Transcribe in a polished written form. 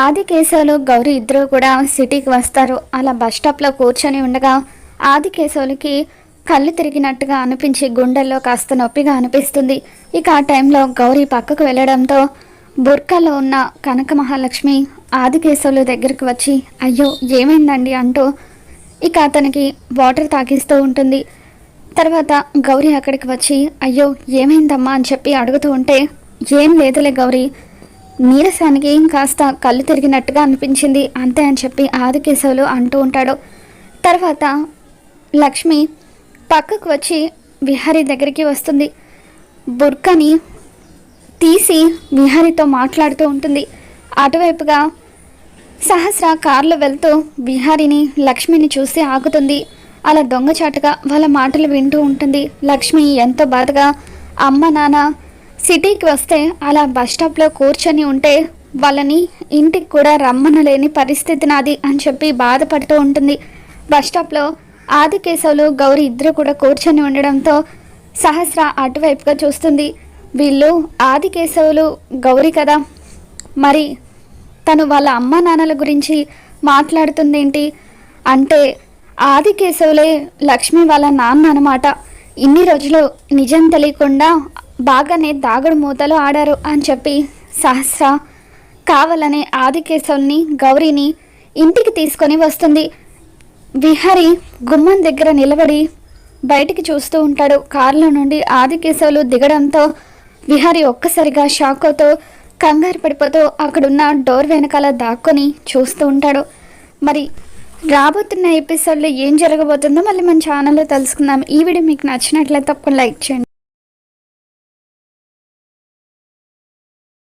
ఆది కేశవులు గౌరీ ఇద్దరు కూడా సిటీకి వస్తారు. అలా బస్ స్టాప్లో కూర్చొని ఉండగా ఆది కేశవులకి కళ్ళు తిరిగినట్టుగా అనిపించి గుండెల్లో కాస్త నొప్పిగా అనిపిస్తుంది. ఇక ఆ టైంలో గౌరీ పక్కకు వెళ్ళడంతో బుర్కాలో ఉన్న కనక మహాలక్ష్మి ఆది కేశవుల దగ్గరికి వచ్చి అయ్యో ఏమైందండి అంటూ ఇక అతనికి వాటర్ తాగిస్తూ ఉంటుంది. తర్వాత గౌరీ అక్కడికి వచ్చి అయ్యో ఏమైందమ్మా అని చెప్పి అడుగుతూ ఉంటే ఏం లేదులే గౌరీ, నీరసానికి కాస్త కళ్ళు తిరిగినట్టుగా అనిపించింది అంతే అని చెప్పి ఆది కేశవులు అంటూ ఉంటాడు. తర్వాత లక్ష్మి పక్కకు వచ్చి విహారీ దగ్గరికి వస్తుంది. బుర్కాని తీసి విహారీతో మాట్లాడుతూ ఉంటుంది. అటువైపుగా సహస్ర కారులో వెళ్తూ విహారీని లక్ష్మిని చూసి ఆగుతుంది. అలా దొంగచాటుగా వాళ్ళ మాటలు వింటూ ఉంటుంది. లక్ష్మి ఎంతో బాధగా అమ్మ నాన్న సిటీకి వస్తే అలా బస్ స్టాప్లో కూర్చొని ఉంటే వాళ్ళని ఇంటికి కూడా రమ్మనలేని పరిస్థితి నాది అని చెప్పి బాధపడుతూ ఉంటుంది. బస్ స్టాప్లో ఆది కేశవులు గౌరీ ఇద్దరు కూడా కూర్చొని ఉండడంతో సహస్ర అటువైపుగా చూస్తుంది. వీళ్ళు ఆది కేశవులు గౌరీ కదా, మరి తను వాళ్ళ అమ్మ నాన్నల గురించి మాట్లాడుతుందేంటి అంటే ఆది కేశవులే లక్ష్మి వాళ్ళ నాన్న అన్నమాట. ఇన్ని రోజులు నిజం తెలియకుండా బాగానే దాగుడు మూతలు ఆడారు అని చెప్పి సహస్ర కావాలనే ఆది కేశవుల్ని గౌరీని ఇంటికి తీసుకొని వస్తుంది. విహారీ గుమ్మం దగ్గర నిలబడి బయటికి చూస్తూ ఉంటాడు. కారులో నుండి ఆది కేశవులు దిగడంతో విహారీ ఒక్కసారిగా షాక్ అవుతూ కంగారు పడిపోతూ అక్కడున్న డోర్ వెనకాల దాక్కొని చూస్తూ ఉంటాడు. మరి రాబోతున్న ఎపిసోడ్లో ఏం జరగబోతుందో మళ్ళీ మన ఛానల్లో తెలుసుకుందాం. ఈ వీడియో మీకు నచ్చినట్లయితే తప్పకుండా లైక్ చేయండి.